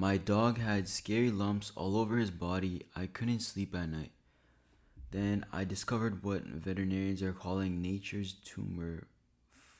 My dog had scary lumps all over his body. I couldn't sleep at night. Then I discovered what veterinarians are calling nature's tumor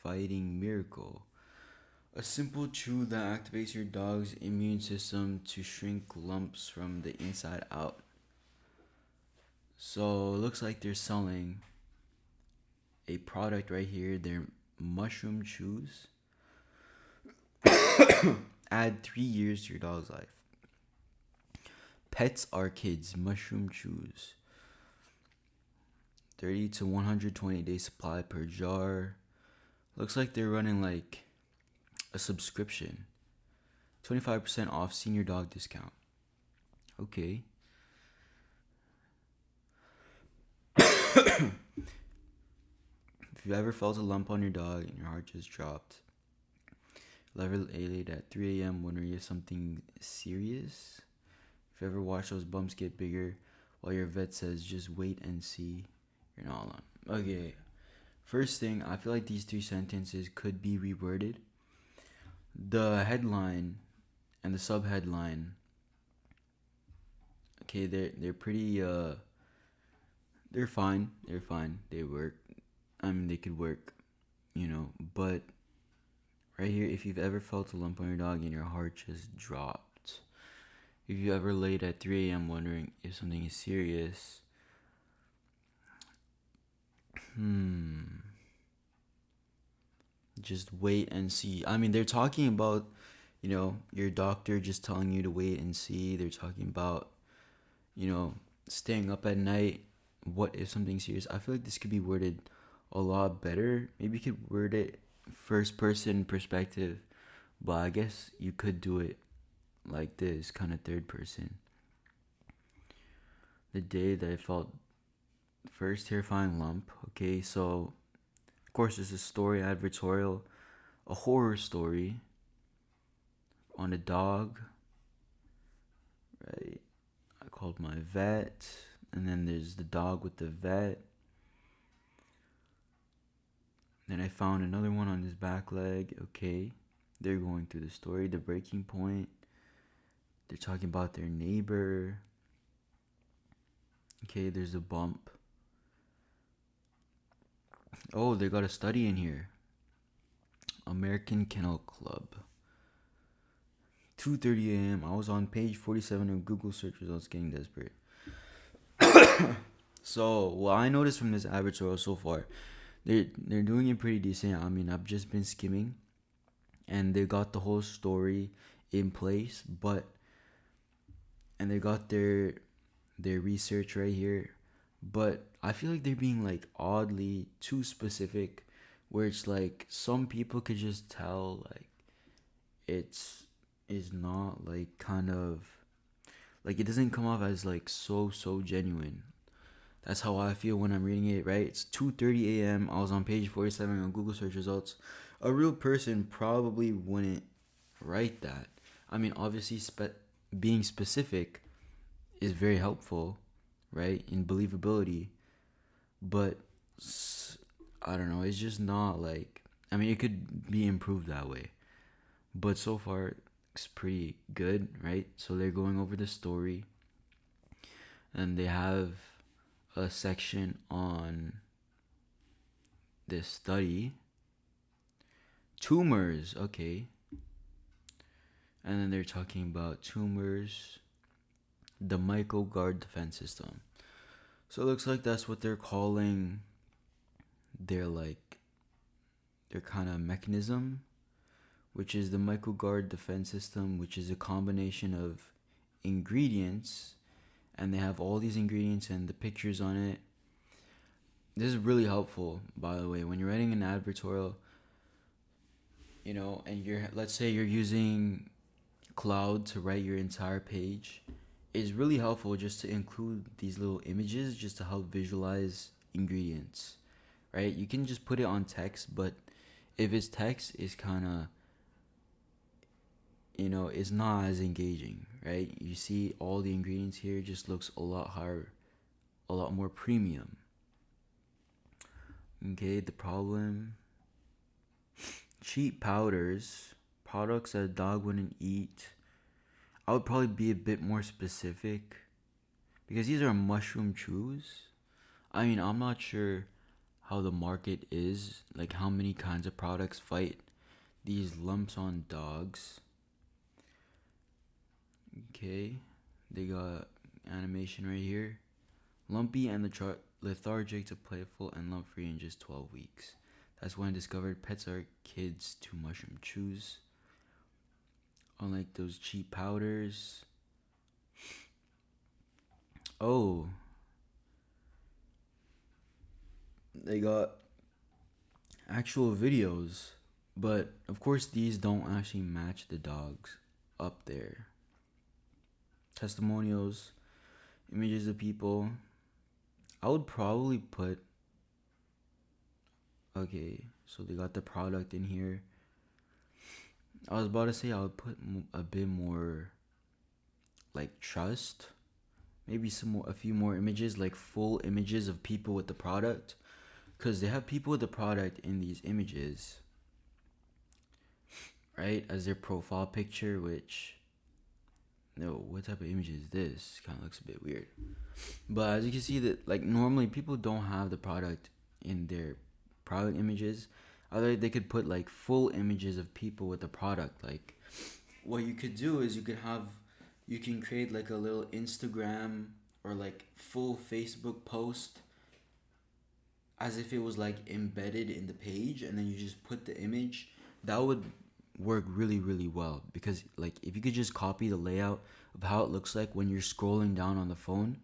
fighting miracle. A simple chew that activates your dog's immune system to shrink lumps from the inside out. So it looks like they're selling a product right here. They're mushroom chews. Add 3 years to your dog's life. Pets are kids. Mushroom chews. 30 to 120 day supply per jar. Looks like they're running like a subscription. 25% off senior dog discount. Okay. If you ever felt a lump on your dog and your heart just dropped, ever laid at 3 a.m. wondering if something serious? If you ever watch those bumps get bigger while your vet says just wait and see, you're not alone. Okay. First thing, I feel like these three sentences could be reworded. The headline and the subheadline, okay, they're pretty they're fine. They're fine. They work. I mean, they could work, but right here, if you've ever felt a lump on your dog and your heart just dropped, if you ever laid at 3 a.m. wondering if something is serious, just wait and see. I mean, they're talking about, your doctor just telling you to wait and see. They're talking about, staying up at night. What if something's serious? I feel like this could be worded a lot better. Maybe you could word it first person perspective, but I guess you could do it like this, kind of third person. The day that I felt first terrifying lump. Okay, so of course there's a story advertorial, a horror story on a dog, right? I called my vet, and then there's the dog with the vet. Then I found another one on his back leg. Okay, they're going through the story, the breaking point. They're talking about their neighbor. Okay, there's a bump. Oh, they got a study in here. American Kennel Club. 2:30 a.m. I was on page 47 of Google search results, getting desperate. So, what I noticed from this advertorial so far, they're doing it pretty decent. I mean, I've just been skimming, and they got the whole story in place, and they got their research right here, but I feel like they're being like oddly too specific, where it's like some people could just tell like it's is not like kind of like it doesn't come off as like so genuine. That's how I feel when I'm reading it, right? It's 2:30 a.m. I was on page 47 on Google search results. A real person probably wouldn't write that. I mean, obviously being specific is very helpful, right? In believability, but I don't know, it's just not like, I mean, it could be improved that way. But so far it's pretty good, right? So they're going over the story, and they have a section on this study. Tumors, okay. And then they're talking about tumors, the microguard defense system. So it looks like that's what they're calling their kind of mechanism, which is the microguard defense system, which is a combination of ingredients, and they have all these ingredients and the pictures on it. This is really helpful, by the way, when you're writing an advertorial, and let's say you're using Cloud to write your entire page. It's really helpful just to include these little images just to help visualize ingredients, right? You can just put it on text, but if it's text, it's kind of, it's not as engaging, right? You see all the ingredients here, it just looks a lot higher, a lot more premium. Okay, the problem: cheap powders, products that a dog wouldn't eat. I would probably be a bit more specific because these are mushroom chews. I mean, I'm not sure how the market is, like how many kinds of products fight these lumps on dogs. Okay, they got animation right here. Lumpy and lethargic to playful and lump free in just 12 weeks. That's when I discovered pets are kids to mushroom chews. Unlike those cheap powders. Oh, they got actual videos. But of course, these don't actually match the dogs up there. Testimonials, images of people. I would probably put. Okay, so they got the product in here. I was about to say I would put a bit more like trust. Maybe a few more images, like full images of people with the product. Because they have people with the product in these images, right? As their profile picture, which. No, what type of image is this? Kind of looks a bit weird. But as you can see, that like normally people don't have the product in their product images. Other they could put like full images of people with the product. Like what you could do is you can create like a little Instagram or like full Facebook post as if it was like embedded in the page, and then you just put the image. That would work really really well, because like if you could just copy the layout of how it looks like when you're scrolling down on the phone,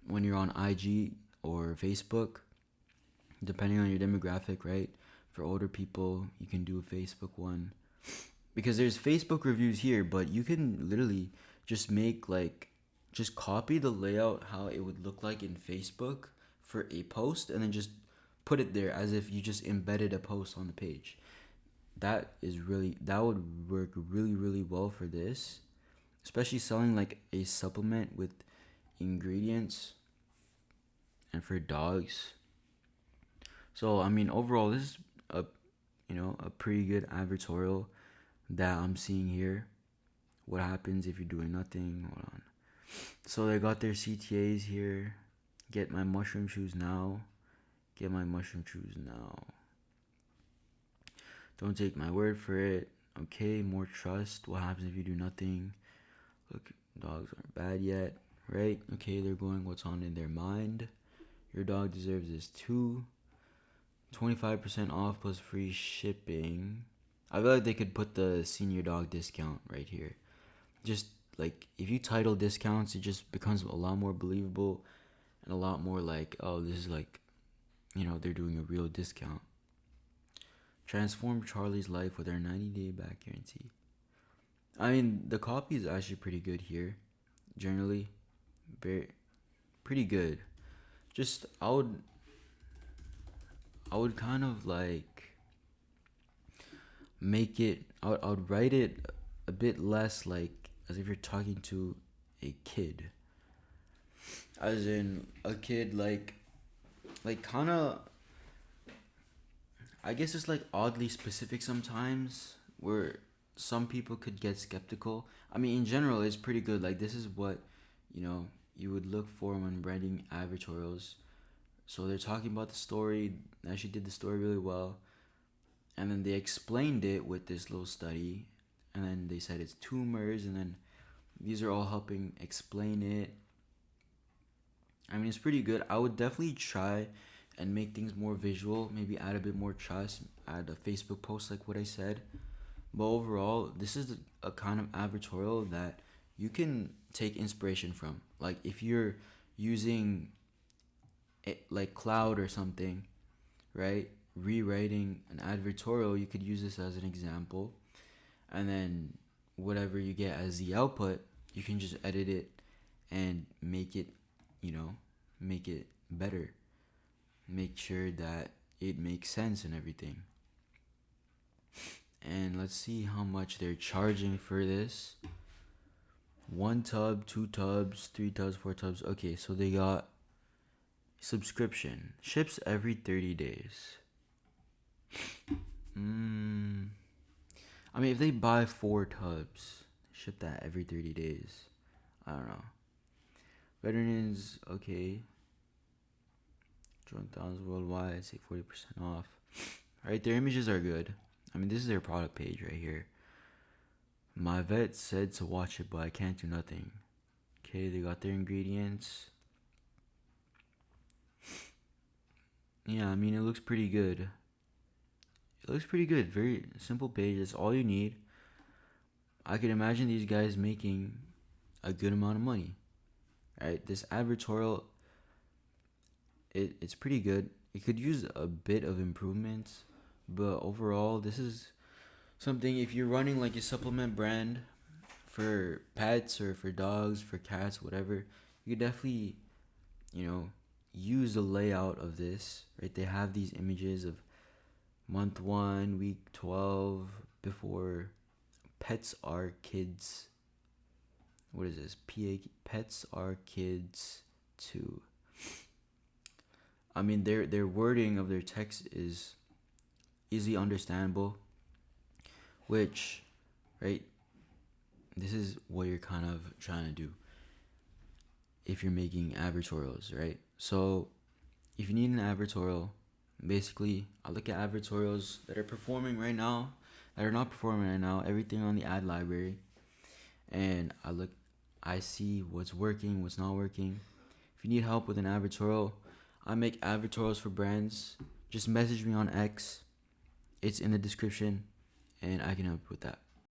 when you're on IG or Facebook, depending on your demographic, right? For older people, you can do a Facebook one, because there's Facebook reviews here, but you can literally just make like just copy the layout how it would look like in Facebook for a post, and then just put it there as if you just embedded a post on the page. That would work really really well for this, especially selling like a supplement with ingredients and for dogs. So I mean, overall, this is a a pretty good advertorial that I'm seeing here. What happens if you're doing nothing? Hold on. So they got their CTAs here. Get my mushroom chews now. Get my mushroom chews now. Don't take my word for it. Okay, more trust. What happens if you do nothing? Look, dogs aren't bad yet, right? Okay, they're going what's on in their mind. Your dog deserves this too. 25% off plus free shipping. I feel like they could put the senior dog discount right here. Just like if you title discounts, it just becomes a lot more believable and a lot more like, oh, this is like, they're doing a real discount. Transform Charlie's life with our 90-day back guarantee. I mean, the copy is actually pretty good here. Generally, very pretty good. Just I would kind of like make it. I would write it a bit less like as if you're talking to a kid. As in a kid like kind of. I guess it's like oddly specific sometimes, where some people could get skeptical. I mean, in general, it's pretty good. Like this is what you would look for when writing advertorials. So they're talking about the story. They actually did the story really well, and then they explained it with this little study, and then they said it's tumors, and then these are all helping explain it. I mean, it's pretty good. I would definitely try and make things more visual, maybe add a bit more trust, add a Facebook post like what I said. But overall, this is a kind of advertorial that you can take inspiration from. Like if you're using it like Cloud or something, right? Rewriting an advertorial, you could use this as an example. And then whatever you get as the output, you can just edit it and make it, make it better. Make sure that it makes sense and everything. And let's see how much they're charging for this. 1 tub, 2 tubs, 3 tubs, 4 tubs. Okay, so they got subscription. Ships every 30 days. I mean, if they buy 4 tubs, ship that every 30 days. I don't know. Veterans, okay. Join thousands worldwide, say 40% off. Alright, their images are good. I mean, this is their product page right here. My vet said to watch it, but I can't do nothing. Okay, they got their ingredients. Yeah, I mean, it looks pretty good. It looks pretty good. Very simple page. That's all you need. I could imagine these guys making a good amount of money. Right? This advertorial, it's pretty good. It could use a bit of improvements, but overall, this is something. If you're running like a supplement brand for pets or for dogs, for cats, whatever, you could definitely, use the layout of this. Right? They have these images of month 1, week 12, before pets are kids. What is this? Pets are kids too. I mean, their wording of their text is easily understandable, which, right, this is what you're kind of trying to do if you're making advertorials, right? So if you need an advertorial, basically I look at advertorials that are performing right now, that are not performing right now, everything on the ad library, and I see what's working, what's not working. If you need help with an advertorial, I make advertorials for brands. Just message me on X. It's in the description, and I can help you with that.